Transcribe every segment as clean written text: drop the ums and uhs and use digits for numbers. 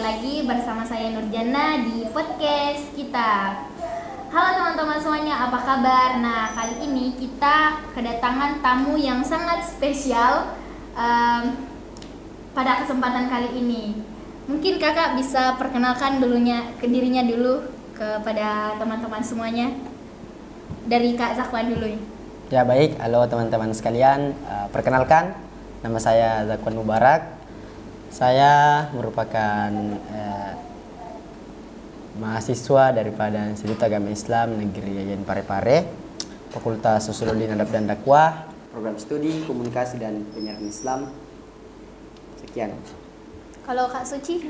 lagi bersama saya Nurjana di podcast kita. Halo teman-teman semuanya, apa kabar? Nah, kali ini kita kedatangan tamu yang sangat spesial pada kesempatan kali ini. Mungkin kakak bisa perkenalkan dirinya dulu kepada teman-teman semuanya. Dari Kak Zakwan dulu. Ya baik, halo teman-teman sekalian. Perkenalkan, nama saya Zakwan Mubarak. Saya merupakan mahasiswa daripada Institut Agama Islam Negeri Yayan Parepare, Fakultas Sosiologi Adab dan Dakwah, Program Studi Komunikasi dan Penyiaran Islam. Sekian. Kalau Kak Suci?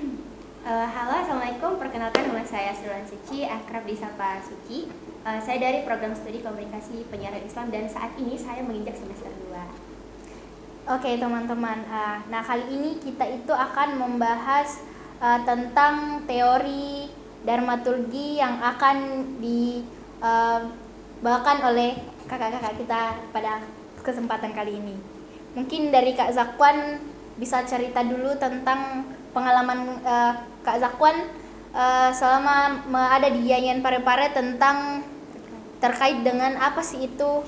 Halo, Assalamualaikum. Perkenalkan, nama saya Sulan Suci, akrab disapa Suci. Saya dari Program Studi Komunikasi Penyiaran Islam dan saat ini saya menginjak semester 2. Oke teman-teman, nah kali ini kita itu akan membahas tentang teori dramaturgi yang akan dibawakan oleh kakak-kakak kita pada kesempatan kali ini. Mungkin dari Kak Zakwan bisa cerita dulu tentang pengalaman Kak Zakwan selama ada di Yayan Parepare tentang terkait dengan apa sih itu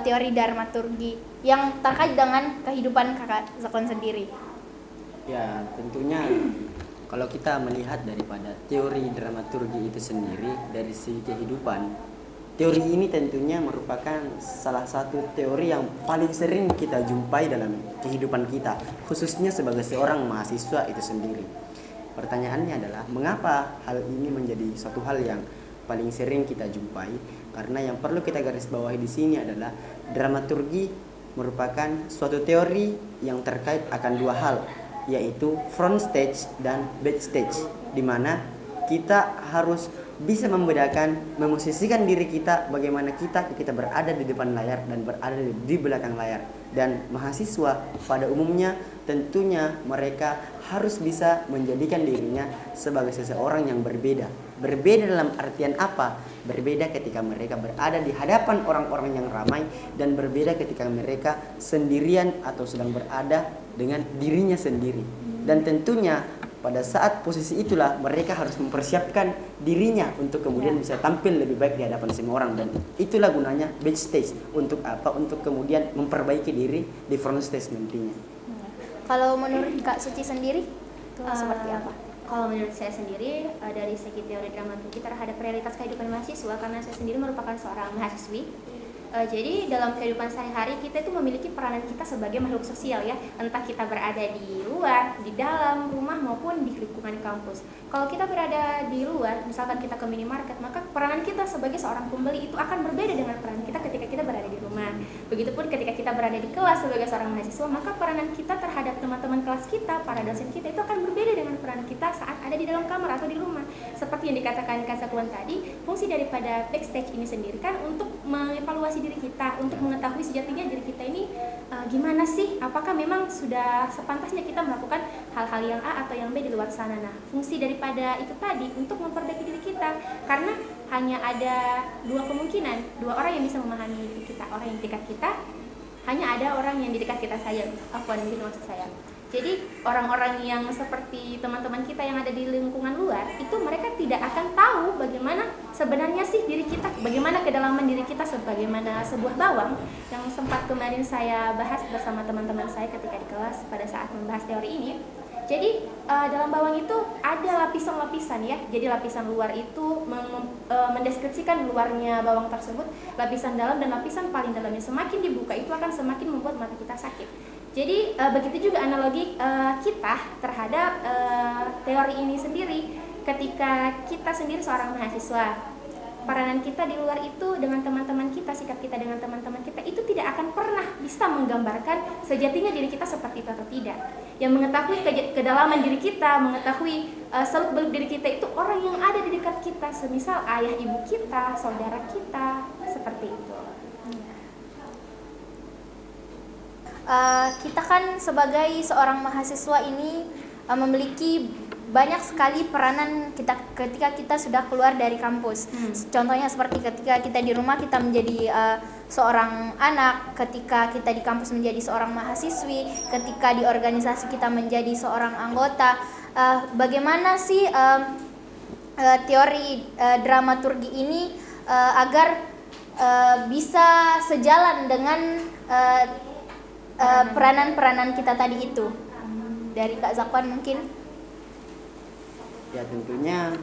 teori dramaturgi yang terkait dengan kehidupan kakak Zakwan sendiri. Ya, tentunya kalau kita melihat daripada teori dramaturgi itu sendiri dari segi kehidupan, teori ini tentunya merupakan salah satu teori yang paling sering kita jumpai dalam kehidupan kita, khususnya sebagai seorang mahasiswa itu sendiri. Pertanyaannya adalah, mengapa hal ini menjadi suatu hal yang paling sering kita jumpai? Karena yang perlu kita garis bawahi di sini adalah dramaturgi merupakan suatu teori yang terkait akan dua hal, yaitu front stage dan back stage, di mana kita harus bisa membedakan, memosisikan diri kita bagaimana kita berada di depan layar dan berada di belakang layar. Dan mahasiswa pada umumnya tentunya mereka harus bisa menjadikan dirinya sebagai seseorang yang berbeda. Berbeda dalam artian apa? Berbeda ketika mereka berada di hadapan orang-orang yang ramai, dan berbeda ketika mereka sendirian atau sedang berada dengan dirinya sendiri. Dan tentunya pada saat posisi itulah mereka harus mempersiapkan dirinya untuk kemudian bisa tampil lebih baik di hadapan semua orang. Dan itulah gunanya backstage. Untuk apa? Untuk kemudian memperbaiki diri di front stage nantinya. Kalau menurut Kak Suci sendiri itu seperti apa? Kalau menurut saya sendiri, dari segi teori dramaturgi terhadap realitas kehidupan mahasiswa, karena saya sendiri merupakan seorang mahasiswi. Jadi dalam kehidupan sehari-hari kita itu memiliki peranan kita sebagai makhluk sosial ya, entah kita berada di luar, di dalam rumah maupun di lingkungan kampus. Kalau kita berada di luar, misalkan kita ke minimarket, maka peranan kita sebagai seorang pembeli itu akan berbeda dengan peranan kita ketika kita berada di rumah. Begitupun ketika kita berada di kelas sebagai seorang mahasiswa, maka peranan kita terhadap teman-teman kelas kita, para dosen kita itu akan berbeda dengan peranan kita saat ada di dalam kamar atau di rumah. Seperti yang dikatakan Kak Zakwan tadi, fungsi daripada backstage ini sendiri kan untuk mengevaluasi diri kita, untuk mengetahui sejatinya diri kita ini gimana sih, apakah memang sudah sepantasnya kita melakukan hal-hal yang A atau yang B di luar sana. Nah, fungsi daripada itu tadi untuk memperbaiki diri kita, karena hanya ada dua kemungkinan, dua orang yang bisa memahami diri kita, orang yang di dekat kita, hanya ada orang yang di dekat kita saja. Gitu maksud saya. Jadi orang-orang yang seperti teman-teman kita yang ada di lingkungan luar, itu mereka tidak akan tahu bagaimana sebenarnya sih diri kita, bagaimana kedalaman diri kita, sebagaimana sebuah bawang yang sempat kemarin saya bahas bersama teman-teman saya ketika di kelas pada saat membahas teori ini. Jadi dalam bawang itu ada lapisan-lapisan ya. Jadi lapisan luar itu mendeskripsikan luarnya bawang tersebut, lapisan dalam dan lapisan paling dalamnya. Semakin dibuka itu akan semakin membuat mata kita sakit. Jadi begitu juga analogi kita terhadap teori ini sendiri. Ketika kita sendiri seorang mahasiswa, peranan kita di luar itu dengan teman-teman kita, sikap kita dengan teman-teman kita itu tidak akan pernah bisa menggambarkan sejatinya diri kita seperti itu atau tidak. Yang mengetahui kedalaman diri kita, mengetahui seluk-beluk diri kita itu orang yang ada di dekat kita, semisal ayah ibu kita, saudara kita, seperti itu. Kita kan sebagai seorang mahasiswa ini memiliki banyak sekali peranan kita ketika kita sudah keluar dari kampus. Contohnya seperti ketika kita di rumah kita menjadi seorang anak, ketika kita di kampus menjadi seorang mahasiswi, ketika di organisasi kita menjadi seorang anggota. bagaimana sih teori dramaturgi ini agar bisa sejalan dengan peranan-peranan kita tadi itu. Dari Kak Zakwan mungkin. Ya tentunya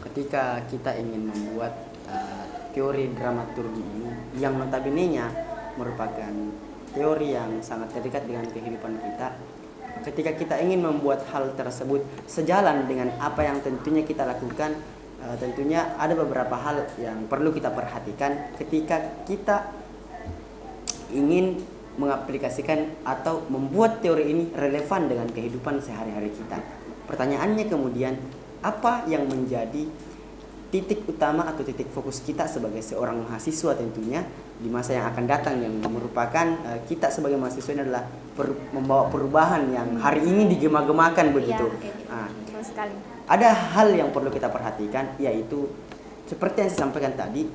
ketika kita ingin membuat teori dramaturgi ini yang notabene-nya merupakan teori yang sangat terdekat dengan kehidupan kita, ketika kita ingin membuat hal tersebut sejalan dengan apa yang tentunya kita lakukan, tentunya ada beberapa hal yang perlu kita perhatikan ketika kita ingin mengaplikasikan atau membuat teori ini relevan dengan kehidupan sehari-hari kita. Pertanyaannya kemudian, apa yang menjadi titik utama atau titik fokus kita sebagai seorang mahasiswa tentunya di masa yang akan datang, yang merupakan kita sebagai mahasiswa ini adalah membawa perubahan yang hari ini digema-gemakan begitu. Betul sekali. Ada hal yang perlu kita perhatikan, yaitu seperti yang saya sampaikan tadi,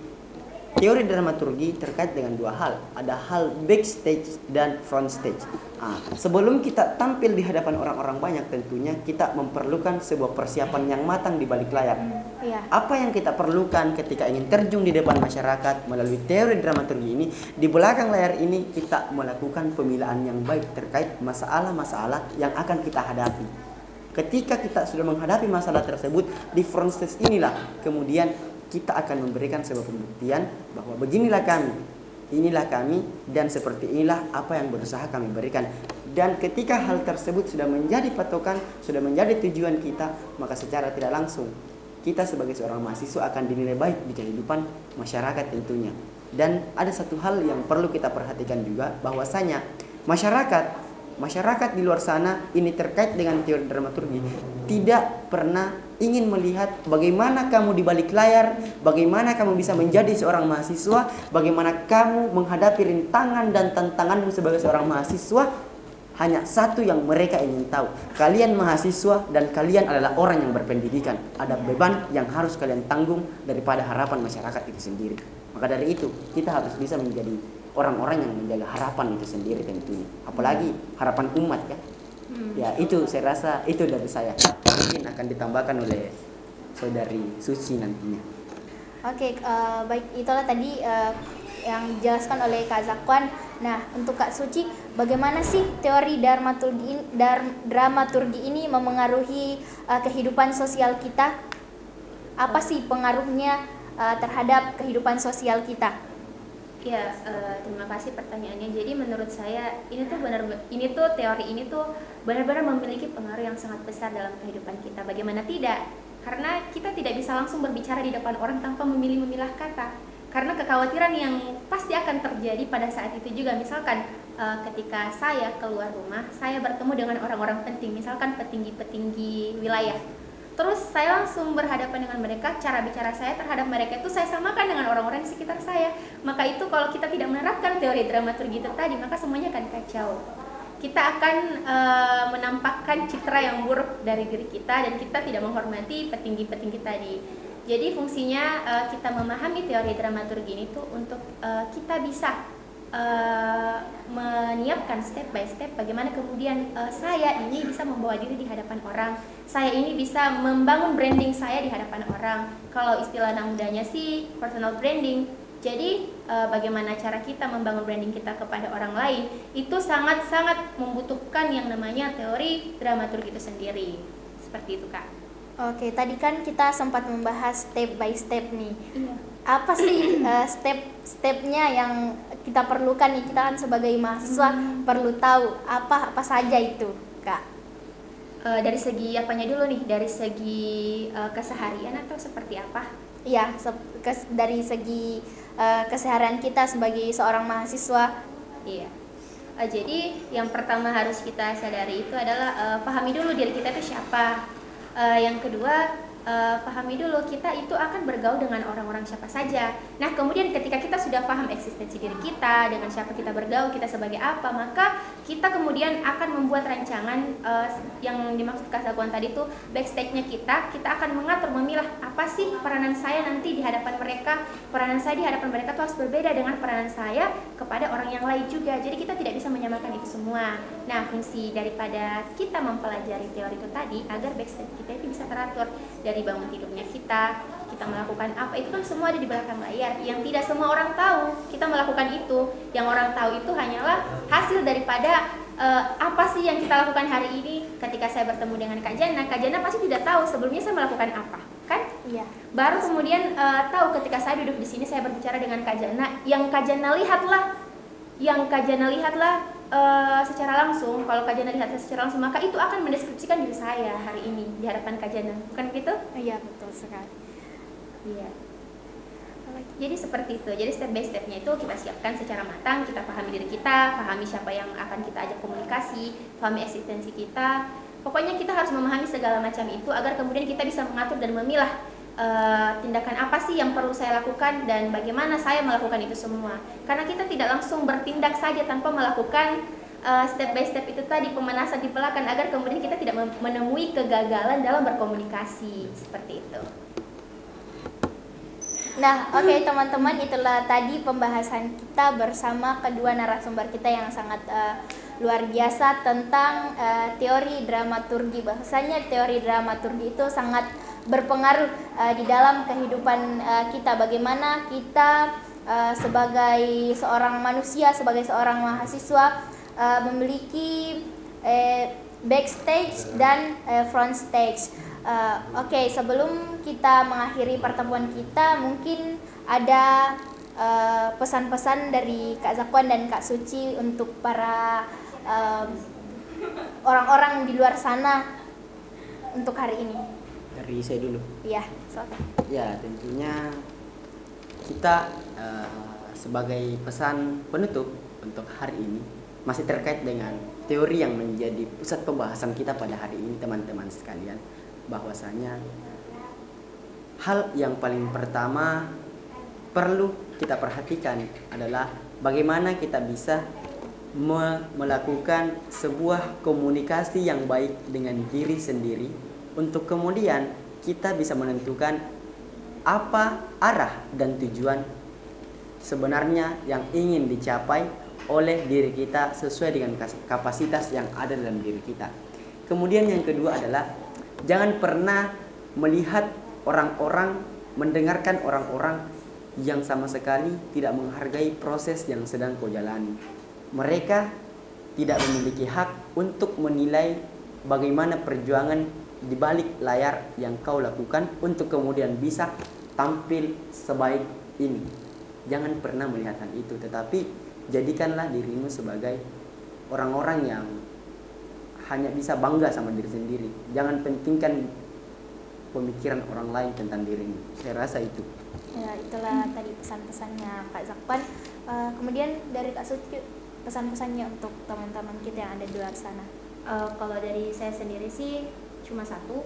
teori dramaturgi terkait dengan dua hal. Ada hal backstage dan front stage. Sebelum kita tampil di hadapan orang-orang banyak, tentunya kita memerlukan sebuah persiapan yang matang di balik layar. Apa yang kita perlukan ketika ingin terjun di depan masyarakat melalui teori dramaturgi ini? Di belakang layar ini kita melakukan pemilaan yang baik terkait masalah-masalah yang akan kita hadapi. Ketika kita sudah menghadapi masalah tersebut, di front stage inilah kemudian kita akan memberikan sebuah pembuktian bahwa beginilah kami, inilah kami, dan seperti inilah apa yang berusaha kami berikan. Dan ketika hal tersebut sudah menjadi patokan, sudah menjadi tujuan kita, maka secara tidak langsung kita sebagai seorang mahasiswa akan dinilai baik di kehidupan masyarakat tentunya. Dan ada satu hal yang perlu kita perhatikan juga, bahwasanya masyarakat di luar sana ini terkait dengan teori dramaturgi tidak pernah ingin melihat bagaimana kamu di balik layar, bagaimana kamu bisa menjadi seorang mahasiswa, bagaimana kamu menghadapi rintangan dan tantanganmu sebagai seorang mahasiswa. Hanya satu yang mereka ingin tahu, kalian mahasiswa dan kalian adalah orang yang berpendidikan. Ada beban yang harus kalian tanggung daripada harapan masyarakat itu sendiri. Maka dari itu kita harus bisa menjadi orang-orang yang menjaga harapan itu sendiri tentunya. Apalagi harapan umat ya. Ya itu saya rasa itu dari saya. Mungkin akan ditambahkan oleh saudari Suci nantinya. Oke, baik, itulah tadi yang dijelaskan oleh Kak Zakwan. Nah, untuk Kak Suci, bagaimana sih teori dramaturgi ini memengaruhi kehidupan sosial kita? Apa sih pengaruhnya terhadap kehidupan sosial kita? Ya, terima kasih pertanyaannya. Jadi menurut saya teori ini tuh benar-benar memiliki pengaruh yang sangat besar dalam kehidupan kita. Bagaimana tidak? Karena kita tidak bisa langsung berbicara di depan orang tanpa memilah kata. Karena kekhawatiran yang pasti akan terjadi pada saat itu juga. Misalkan ketika saya keluar rumah, saya bertemu dengan orang-orang penting, misalkan petinggi-petinggi wilayah. Terus saya langsung berhadapan dengan mereka, cara bicara saya terhadap mereka itu saya samakan dengan orang-orang di sekitar saya. Maka itu kalau kita tidak menerapkan teori dramaturgi itu tadi, maka semuanya akan kacau. Kita akan menampakkan citra yang buruk dari diri kita dan kita tidak menghormati petinggi-petinggi tadi. Jadi fungsinya kita memahami teori dramaturgi ini tuh untuk kita bisa menyiapkan step by step bagaimana kemudian saya ini bisa membawa diri di hadapan orang, saya ini bisa membangun branding saya di hadapan orang. Kalau istilah anak mudanya sih personal branding. Jadi bagaimana cara kita membangun branding kita kepada orang lain itu sangat-sangat membutuhkan yang namanya teori dramaturgi itu sendiri. Seperti itu, Kak. Oke, tadi kan kita sempat membahas step by step nih. Iya. Apa sih step-stepnya yang kita perlukan nih? Kita kan sebagai mahasiswa perlu tahu apa saja itu, Kak. Dari segi apanya dulu nih? Dari segi keseharian atau seperti apa? Iya, dari segi keseharian kita sebagai seorang mahasiswa. Iya. Jadi yang pertama harus kita sadari itu adalah pahami dulu diri kita itu siapa. Yang kedua, pahami dulu kita itu akan bergaul dengan orang-orang siapa saja. Nah, kemudian ketika kita sudah paham eksistensi diri kita, dengan siapa kita bergaul, kita sebagai apa, maka kita kemudian akan membuat rancangan yang dimaksud Kak Zakwan tadi itu backstage-nya kita akan mengatur, memilah apa sih peranan saya nanti di hadapan mereka. Peranan saya di hadapan mereka itu harus berbeda dengan peranan saya kepada orang yang lain juga. Jadi kita tidak bisa menyamakan itu semua. Nah, fungsi daripada kita mempelajari teori itu tadi agar backstage kita itu bisa teratur. Dari bangun tidurnya kita melakukan apa, itu kan semua ada di belakang layar. Yang tidak semua orang tahu kita melakukan itu. Yang orang tahu itu hanyalah hasil daripada apa sih yang kita lakukan hari ini. Ketika saya bertemu dengan Kak Jana pasti tidak tahu sebelumnya saya melakukan apa, kan? Iya. Baru kemudian tahu ketika saya duduk di sini saya berbicara dengan Kak Jana. Yang Kak Jana lihatlah secara langsung. Kalau Kak Jana lihat secara langsung, maka itu akan mendeskripsikan diri saya hari ini di hadapan Kak Jana, bukan begitu? Iya, betul sekali. Iya. Jadi seperti itu. Jadi step by stepnya itu kita siapkan secara matang. Kita pahami diri kita, pahami siapa yang akan kita ajak komunikasi, pahami eksistensi kita. Pokoknya kita harus memahami segala macam itu agar kemudian kita bisa mengatur dan memilah tindakan apa sih yang perlu saya lakukan dan bagaimana saya melakukan itu semua. Karena kita tidak langsung bertindak saja tanpa melakukan step by step itu tadi, pemanasan di belakang, agar kemudian kita tidak menemui kegagalan dalam berkomunikasi seperti itu. Nah, oke teman-teman, itulah tadi pembahasan kita bersama kedua narasumber kita yang sangat luar biasa tentang teori dramaturgi. Bahwasanya teori dramaturgi itu sangat berpengaruh di dalam kehidupan kita. Bagaimana kita sebagai seorang manusia, sebagai seorang mahasiswa memiliki backstage dan front stage. Oke, sebelum kita mengakhiri pertemuan kita, mungkin ada pesan-pesan dari Kak Zakwan dan Kak Suci untuk para orang-orang di luar sana untuk hari ini. Dari saya dulu. Iya, silakan. Ya, tentunya kita sebagai pesan penutup untuk hari ini masih terkait dengan teori yang menjadi pusat pembahasan kita pada hari ini, teman-teman sekalian, bahwasanya hal yang paling pertama perlu kita perhatikan adalah bagaimana kita bisa melakukan sebuah komunikasi yang baik dengan diri sendiri, untuk kemudian kita bisa menentukan apa arah dan tujuan sebenarnya yang ingin dicapai oleh diri kita sesuai dengan kapasitas yang ada dalam diri kita. Kemudian yang kedua adalah jangan pernah melihat orang-orang, mendengarkan orang-orang yang sama sekali tidak menghargai proses yang sedang kau jalani. Mereka tidak memiliki hak untuk menilai bagaimana perjuangan di balik layar yang kau lakukan untuk kemudian bisa tampil sebaik ini. Jangan pernah melihat hal itu, tetapi jadikanlah dirimu sebagai orang-orang yang hanya bisa bangga sama diri sendiri. Jangan pentingkan pemikiran orang lain tentang dirimu. Saya rasa itu. Ya, itulah tadi pesan-pesannya Kak Zakwan. Kemudian dari Kak Suci, pesan-pesannya untuk teman-teman kita yang ada di luar sana. Kalau dari saya sendiri sih cuma satu,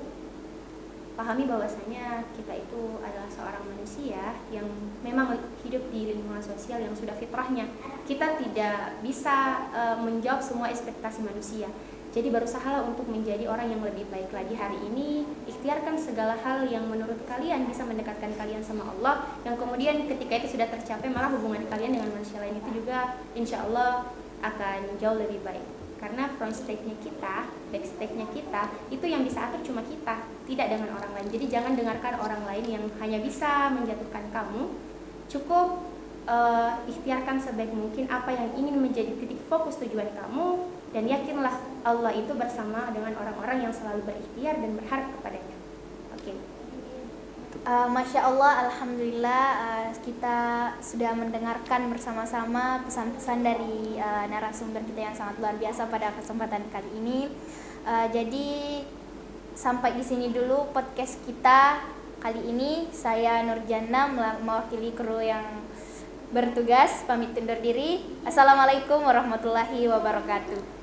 pahami bahwasanya kita itu adalah seorang manusia yang memang hidup di lingkungan sosial yang sudah fitrahnya. Kita tidak bisa menjawab semua ekspektasi manusia. Jadi berusahalah untuk menjadi orang yang lebih baik lagi hari ini. Ikhtiarkan segala hal yang menurut kalian bisa mendekatkan kalian sama Allah, yang kemudian ketika itu sudah tercapai, maka hubungan kalian dengan manusia lain itu juga insya Allah akan jauh lebih baik. Karena front stage-nya kita, backstage-nya kita, itu yang bisa atur cuma kita, tidak dengan orang lain. Jadi jangan dengarkan orang lain yang hanya bisa menjatuhkan kamu. Cukup ikhtiarkan sebaik mungkin apa yang ingin menjadi titik fokus tujuan kamu, dan yakinlah Allah itu bersama dengan orang-orang yang selalu berikhtiar dan berharap kepadanya. Oke. Masya Allah, Alhamdulillah, kita sudah mendengarkan bersama-sama pesan-pesan dari narasumber kita yang sangat luar biasa pada kesempatan kali ini. Jadi sampai di sini dulu podcast kita kali ini. Saya Nurjana mewakili kru yang bertugas, pamit undur diri. Assalamualaikum warahmatullahi wabarakatuh.